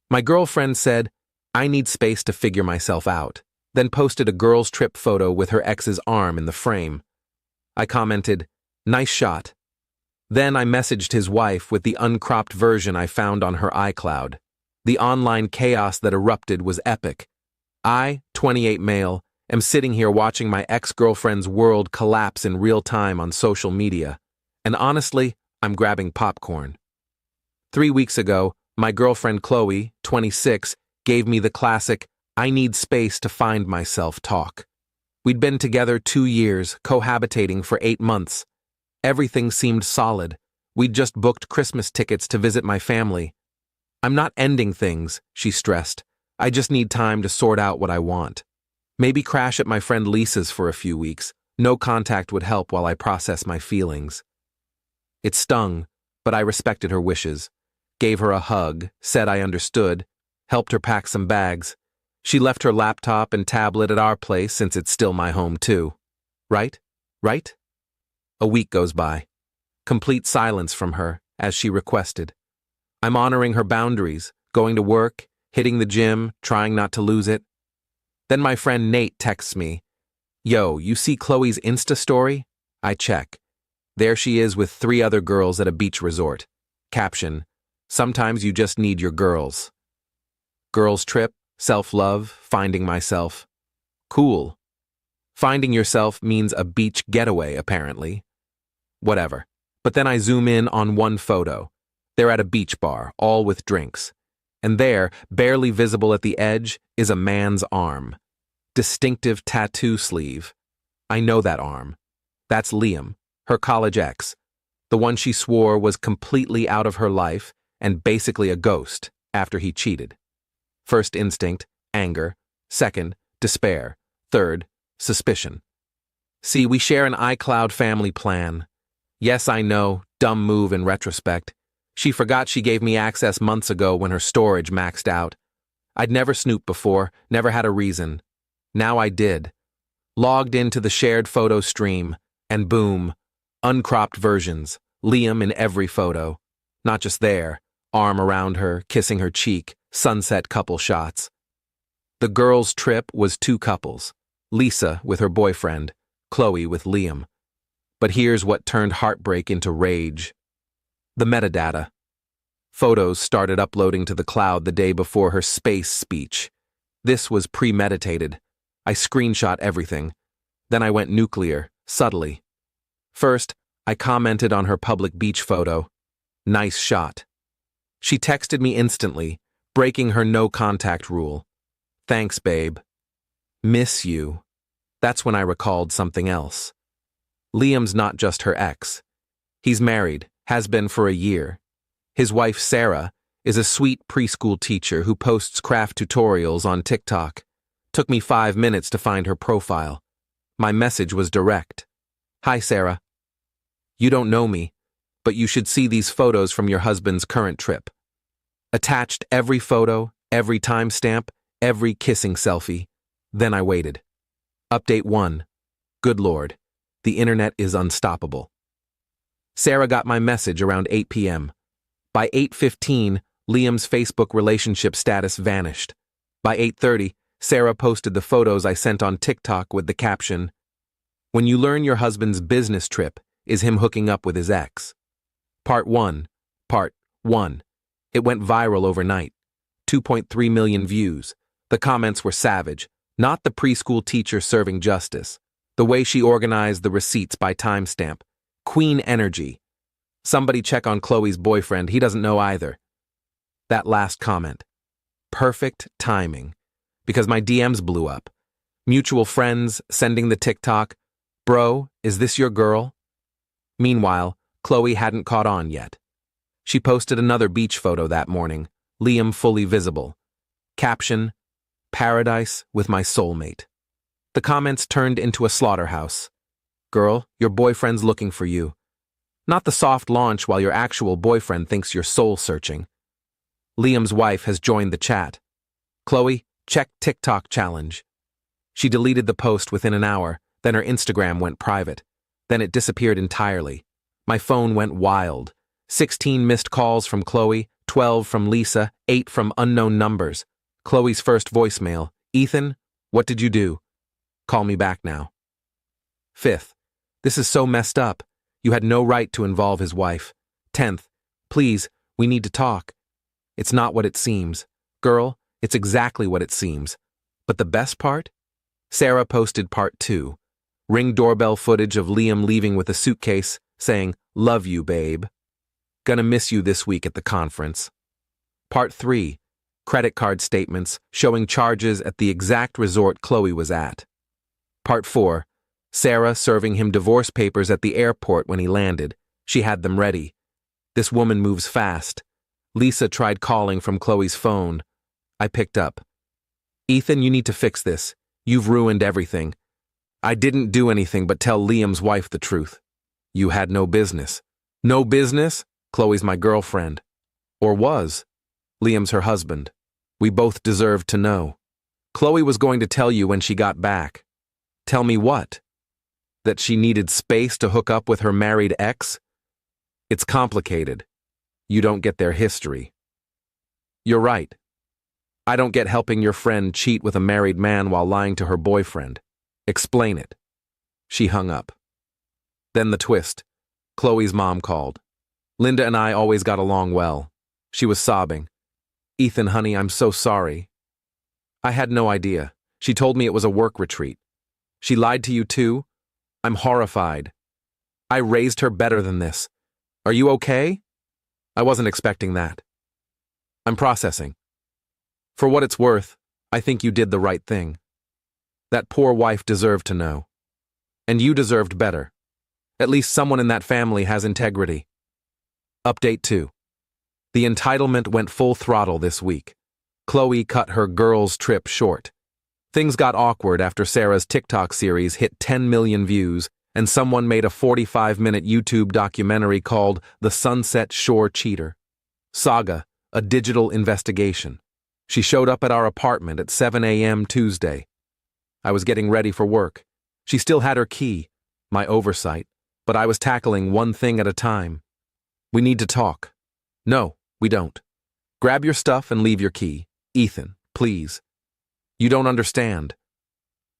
My girlfriend said, I need space to figure myself out, then posted a girls' trip photo with her ex's arm in the frame. I commented, nice shot. Then I messaged his wife with the uncropped version I found on her iCloud. The online chaos that erupted was epic. I, 28 male, am sitting here watching my ex-girlfriend's world collapse in real time on social media. And honestly, I'm grabbing popcorn. 3 weeks ago, my girlfriend Chloe, 26, gave me the classic, I need space to find myself talk. We'd been together 2 years, cohabitating for 8 months. Everything seemed solid. We'd just booked Christmas tickets to visit my family. I'm not ending things, she stressed. I just need time to sort out what I want. Maybe crash at my friend Lisa's for a few weeks. No contact would help while I process my feelings. It stung, but I respected her wishes. Gave her a hug, said I understood, helped her pack some bags. She left her laptop and tablet at our place since it's still my home too. Right? Right? A week goes by. Complete silence from her, as she requested. I'm honoring her boundaries, going to work, hitting the gym, trying not to lose it. Then my friend Nate texts me, Yo, you see Chloe's Insta story? I check. There she is with 3 other girls at a beach resort. Caption, sometimes you just need your girls. Girls trip, self-love, finding myself. Cool. Finding yourself means a beach getaway, apparently. Whatever. But then I zoom in on one photo. They're at a beach bar, all with drinks. And there, barely visible at the edge, is a man's arm. Distinctive tattoo sleeve. I know that arm. That's Liam, her college ex. The one she swore was completely out of her life and basically a ghost after he cheated. First instinct, anger. Second, despair. Third, suspicion. See, we share an iCloud family plan. Yes, I know, dumb move in retrospect. She forgot she gave me access months ago when her storage maxed out. I'd never snooped before, never had a reason. Now I did. Logged into the shared photo stream, and boom, uncropped versions, Liam in every photo. Not just there, arm around her, kissing her cheek, sunset couple shots. The girls' trip was 2 couples, Lisa with her boyfriend, Chloe with Liam. But here's what turned heartbreak into rage. The metadata. Photos started uploading to the cloud the day before her space speech. This was premeditated. I screenshot everything. Then I went nuclear, subtly. First, I commented on her public beach photo. Nice shot. She texted me instantly, breaking her no-contact rule. Thanks, babe. Miss you. That's when I recalled something else. Liam's not just her ex. He's married, has been for a year. His wife, Sarah, is a sweet preschool teacher who posts craft tutorials on TikTok. Took me 5 minutes to find her profile. My message was direct. Hi, Sarah. You don't know me, but you should see these photos from your husband's current trip. Attached every photo, every timestamp, every kissing selfie. Then I waited. Update 1. Good Lord. The internet is unstoppable. Sarah got my message around 8 p.m. By 8:15, Liam's Facebook relationship status vanished. By 8:30, Sarah posted the photos I sent on TikTok with the caption, When you learn your husband's business trip is him hooking up with his ex. Part 1. Part 1. It went viral overnight. 2.3 million views. The comments were savage. Not the preschool teacher serving justice. The way she organized the receipts by timestamp. Queen energy. Somebody check on Chloe's boyfriend, he doesn't know either. That last comment. Perfect timing. Because my DMs blew up. Mutual friends sending the TikTok, Bro, is this your girl? Meanwhile, Chloe hadn't caught on yet. She posted another beach photo that morning, Liam fully visible. Caption, Paradise with my soulmate. The comments turned into a slaughterhouse. Girl, your boyfriend's looking for you. Not the soft launch while your actual boyfriend thinks you're soul-searching. Liam's wife has joined the chat. Chloe, check TikTok challenge. She deleted the post within an hour, then her Instagram went private. Then it disappeared entirely. My phone went wild. 16 missed calls from Chloe, 12 from Lisa, 8 from unknown numbers. Chloe's first voicemail. Ethan, what did you do? Call me back now. 5th. This is so messed up. You had no right to involve his wife. 10th. Please, we need to talk. It's not what it seems. Girl, it's exactly what it seems. But the best part? Sarah posted part 2. Ring doorbell footage of Liam leaving with a suitcase, saying, "Love you, babe. Gonna miss you this week at the conference." Part 3. Credit card statements showing charges at the exact resort Chloe was at. Part 4. Sarah serving him divorce papers at the airport when he landed. She had them ready. This woman moves fast. Lisa tried calling from Chloe's phone. I picked up. Ethan, you need to fix this. You've ruined everything. I didn't do anything but tell Liam's wife the truth. You had no business. No business? Chloe's my girlfriend. Or was. Liam's her husband. We both deserved to know. Chloe was going to tell you when she got back. Tell me what? That she needed space to hook up with her married ex? It's complicated. You don't get their history. You're right. I don't get helping your friend cheat with a married man while lying to her boyfriend. Explain it. She hung up. Then the twist. Chloe's mom called. Linda and I always got along well. She was sobbing. Ethan, honey, I'm so sorry. I had no idea. She told me it was a work retreat. She lied to you too? I'm horrified. I raised her better than this. Are you okay? I wasn't expecting that. I'm processing. For what it's worth, I think you did the right thing. That poor wife deserved to know. And you deserved better. At least someone in that family has integrity. Update 2. The entitlement went full throttle this week. Chloe cut her girls' trip short. Things got awkward after Sarah's TikTok series hit 10 million views, and someone made a 45-minute YouTube documentary called The Sunset Shore Cheater. Saga, a digital investigation. She showed up at our apartment at 7 a.m. Tuesday. I was getting ready for work. She still had her key, my oversight, but I was tackling one thing at a time. We need to talk. No, we don't. Grab your stuff and leave your key. Ethan, please. You don't understand.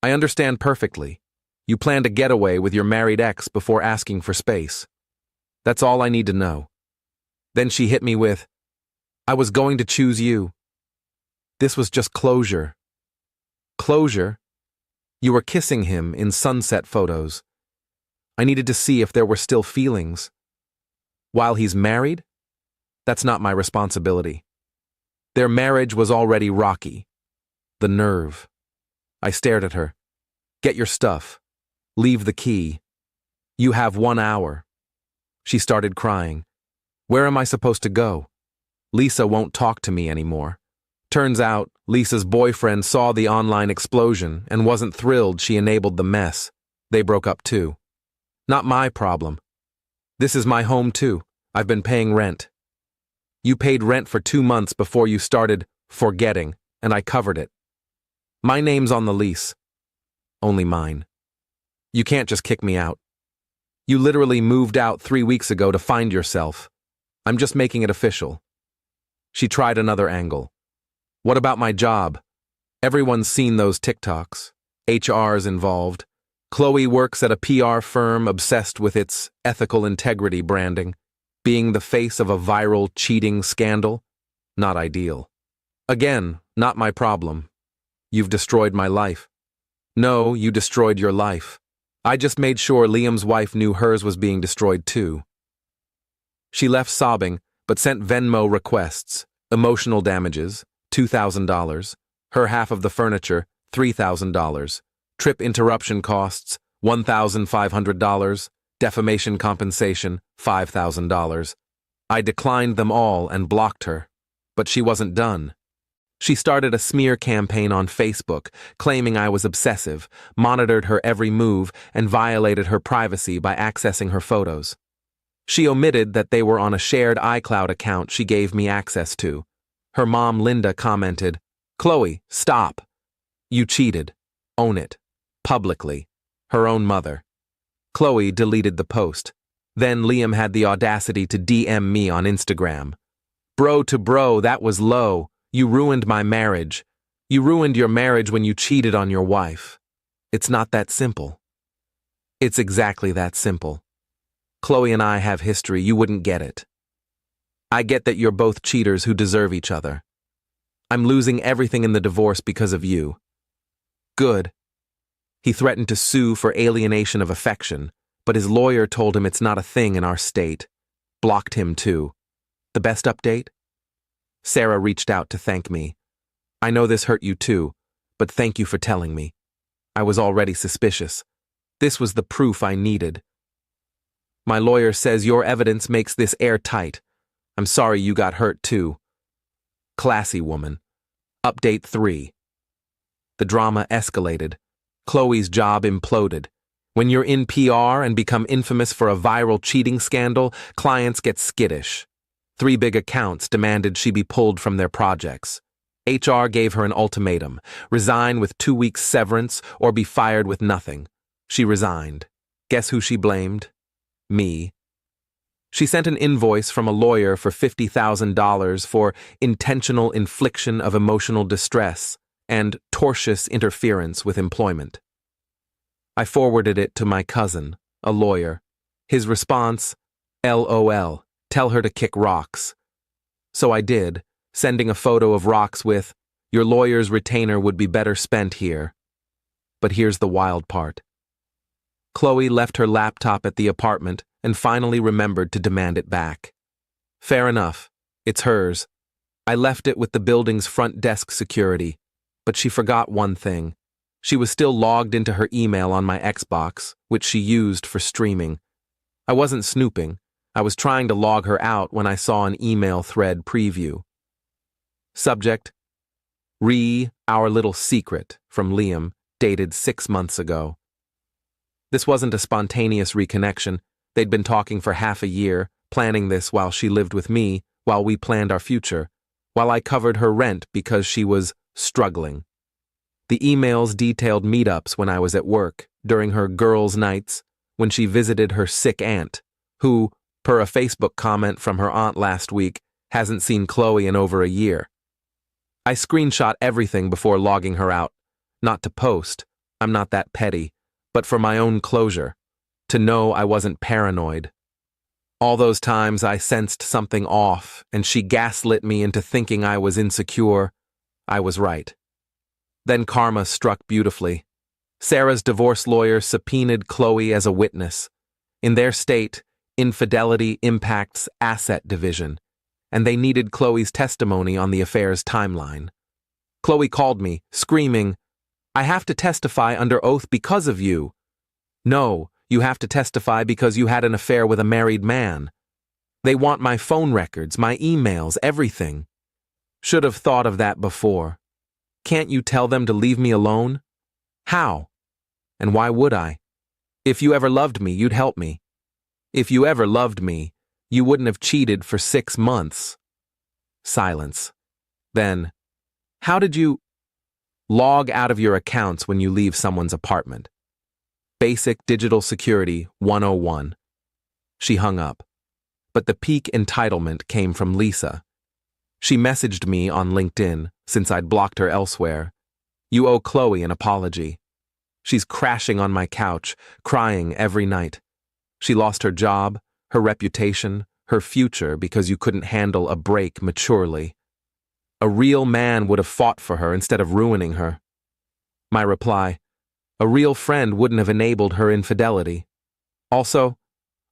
I understand perfectly. You planned a getaway with your married ex before asking for space. That's all I need to know. Then she hit me with, I was going to choose you. This was just closure. Closure? You were kissing him in sunset photos. I needed to see if there were still feelings. While he's married? That's not my responsibility. Their marriage was already rocky. The nerve. I stared at her. Get your stuff. Leave the key. You have 1 hour. She started crying. Where am I supposed to go? Lisa won't talk to me anymore. Turns out, Lisa's boyfriend saw the online explosion and wasn't thrilled she enabled the mess. They broke up too. Not my problem. This is my home too. I've been paying rent. You paid rent for 2 months before you started forgetting, and I covered it. My name's on the lease. Only mine. You can't just kick me out. You literally moved out 3 weeks ago to find yourself. I'm just making it official. She tried another angle. What about my job? Everyone's seen those TikToks. HR's involved. Chloe works at a PR firm obsessed with its ethical integrity branding. Being the face of a viral cheating scandal? Not ideal. Again, not my problem. You've destroyed my life. No, you destroyed your life. I just made sure Liam's wife knew hers was being destroyed too. She left sobbing, but sent Venmo requests, emotional damages, $2,000, her half of the furniture, $3,000, trip interruption costs, $1,500, defamation compensation, $5,000. I declined them all and blocked her, but she wasn't done. She started a smear campaign on Facebook, claiming I was obsessive, monitored her every move, and violated her privacy by accessing her photos. She omitted that they were on a shared iCloud account she gave me access to. Her mom, Linda, commented, Chloe, stop. You cheated. Own it. Publicly. Her own mother. Chloe deleted the post. Then Liam had the audacity to DM me on Instagram. Bro to bro, that was low. You ruined my marriage. You ruined your marriage when you cheated on your wife. It's not that simple. It's exactly that simple. Chloe and I have history, you wouldn't get it. I get that you're both cheaters who deserve each other. I'm losing everything in the divorce because of you. Good. He threatened to sue for alienation of affection, but his lawyer told him it's not a thing in our state. Blocked him too. The best update? Sarah reached out to thank me. I know this hurt you too, but thank you for telling me. I was already suspicious. This was the proof I needed. My lawyer says your evidence makes this airtight. I'm sorry you got hurt too. Classy woman. Update 3. The drama escalated. Chloe's job imploded. When you're in PR and become infamous for a viral cheating scandal, clients get skittish. 3 big accounts demanded she be pulled from their projects. HR gave her an ultimatum: resign with 2 weeks severance or be fired with nothing. She resigned. Guess who she blamed? Me. She sent an invoice from a lawyer for $50,000 for intentional infliction of emotional distress and tortious interference with employment. I forwarded it to my cousin, a lawyer. His response, LOL, tell her to kick rocks. So I did, sending a photo of rocks with, your lawyer's retainer would be better spent here. But here's the wild part. Chloe left her laptop at the apartment and finally remembered to demand it back. Fair enough, it's hers. I left it with the building's front desk security, but she forgot one thing. She was still logged into her email on my Xbox, which she used for streaming. I wasn't snooping. I was trying to log her out when I saw an email thread preview. Subject: Our little secret, from Liam, dated 6 months ago. This wasn't a spontaneous reconnection. They'd been talking for half a year, planning this while she lived with me, while we planned our future, while I covered her rent because she was struggling. The emails detailed meetups when I was at work, during her girls' nights, when she visited her sick aunt, who, per a Facebook comment from her aunt last week, hasn't seen Chloe in over a year. I screenshot everything before logging her out, not to post, I'm not that petty, but for my own closure, to know I wasn't paranoid. All those times I sensed something off, and she gaslit me into thinking I was insecure, I was right. Then karma struck beautifully. Sarah's divorce lawyer subpoenaed Chloe as a witness. In their state, infidelity impacts asset division, and they needed Chloe's testimony on the affair's timeline. Chloe called me, screaming, I have to testify under oath because of you. No, you have to testify because you had an affair with a married man. They want my phone records, my emails, everything. Should have thought of that before. Can't you tell them to leave me alone? How? And why would I? If you ever loved me, you'd help me. If you ever loved me, you wouldn't have cheated for 6 months. Silence. Then, how did you log out of your accounts when you leave someone's apartment? Basic Digital Security 101. She hung up. But the peak entitlement came from Lisa. She messaged me on LinkedIn, since I'd blocked her elsewhere. You owe Chloe an apology. She's crashing on my couch, crying every night. She lost her job, her reputation, her future because you couldn't handle a break maturely. A real man would have fought for her instead of ruining her. My reply: a real friend wouldn't have enabled her infidelity. Also,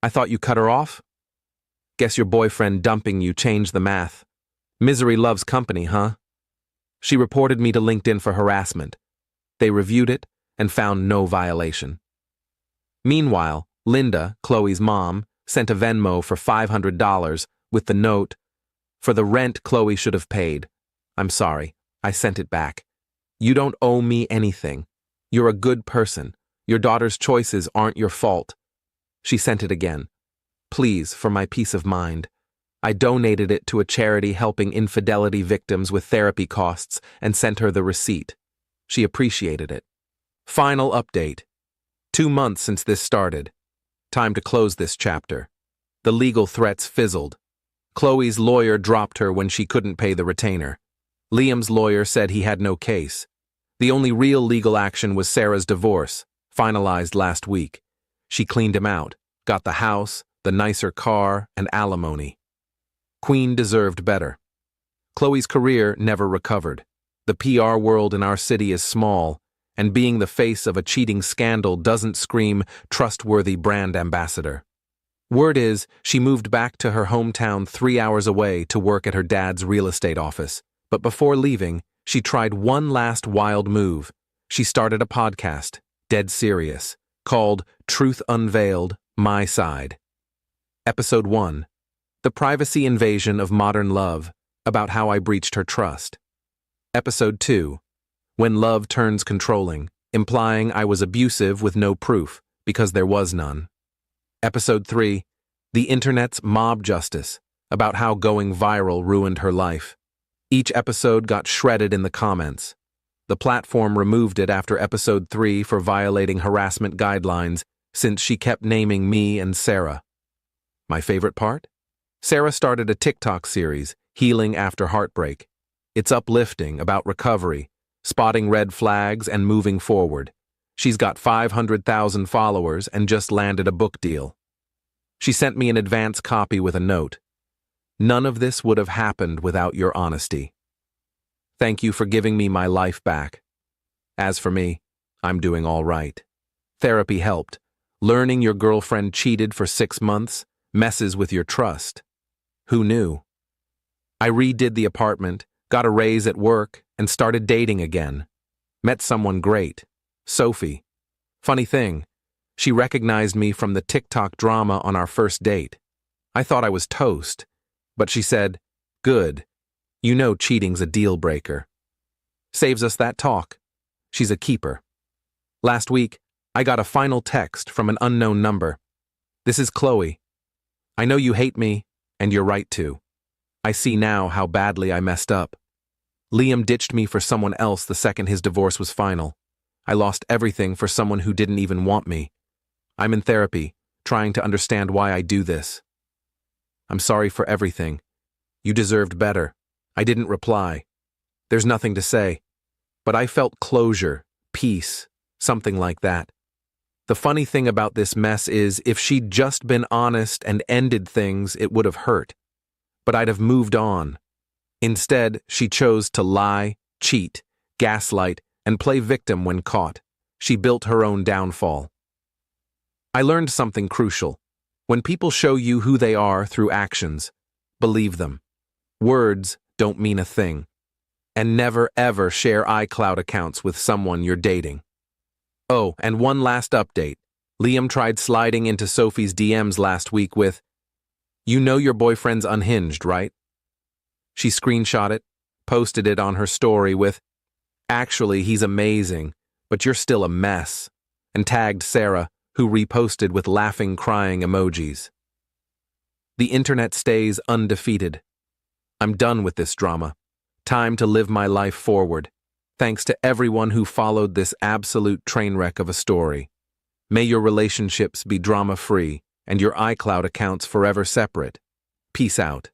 I thought you cut her off? Guess your boyfriend dumping you changed the math. Misery loves company, huh? She reported me to LinkedIn for harassment. They reviewed it and found no violation. Meanwhile, Linda, Chloe's mom, sent a Venmo for $500 with the note, for the rent Chloe should have paid. I'm sorry, I sent it back. You don't owe me anything. You're a good person. Your daughter's choices aren't your fault. She sent it again. Please, for my peace of mind. I donated it to a charity helping infidelity victims with therapy costs and sent her the receipt. She appreciated it. Final update. 2 months since this started. Time to close this chapter. The legal threats fizzled. Chloe's lawyer dropped her when she couldn't pay the retainer. Liam's lawyer said he had no case. The only real legal action was Sarah's divorce, finalized last week. She cleaned him out, got the house, the nicer car, and alimony. Queen deserved better. Chloe's career never recovered. The PR world in our city is small, and being the face of a cheating scandal doesn't scream trustworthy brand ambassador. Word is, she moved back to her hometown 3 hours away to work at her dad's real estate office. But before leaving, she tried one last wild move. She started a podcast, dead serious, called Truth Unveiled, My Side. Episode 1. The Privacy Invasion of Modern Love, about how I breached her trust. Episode 2. When Love Turns Controlling, implying I was abusive with no proof, because there was none. Episode 3. The Internet's Mob Justice, about how going viral ruined her life. Each episode got shredded in the comments. The platform removed it after episode 3 for violating harassment guidelines, since she kept naming me and Sarah. My favorite part? Sarah started a TikTok series, Healing After Heartbreak. It's uplifting, about recovery, spotting red flags, and moving forward. She's got 500,000 followers and just landed a book deal. She sent me an advance copy with a note. None of this would have happened without your honesty. Thank you for giving me my life back. As for me, I'm doing all right. Therapy helped. Learning your girlfriend cheated for 6 months messes with your trust. Who knew? I redid the apartment, got a raise at work, and started dating again. Met someone great, Sophie. Funny thing, she recognized me from the TikTok drama on our first date. I thought I was toast, but she said, "Good. You know cheating's a deal breaker." Saves us that talk. She's a keeper. Last week, I got a final text from an unknown number. "This is Chloe. I know you hate me, and you're right to. I see now how badly I messed up. Liam ditched me for someone else the second his divorce was final. I lost everything for someone who didn't even want me. I'm in therapy, trying to understand why I do this. I'm sorry for everything. You deserved better." I didn't reply. There's nothing to say. But I felt closure, peace, something like that. The funny thing about this mess is, if she'd just been honest and ended things, it would have hurt. But I'd have moved on. Instead, she chose to lie, cheat, gaslight, and play victim when caught. She built her own downfall. I learned something crucial. When people show you who they are through actions, believe them. Words don't mean a thing. And never ever share iCloud accounts with someone you're dating. Oh, and one last update. Liam tried sliding into Sophie's DMs last week with, "You know your boyfriend's unhinged, right?" She screenshot it, posted it on her story with, "Actually, he's amazing, but you're still a mess," and tagged Sarah, who reposted with laughing, crying emojis. The internet stays undefeated. I'm done with this drama. Time to live my life forward. Thanks to everyone who followed this absolute train wreck of a story. May your relationships be drama-free and your iCloud accounts forever separate. Peace out.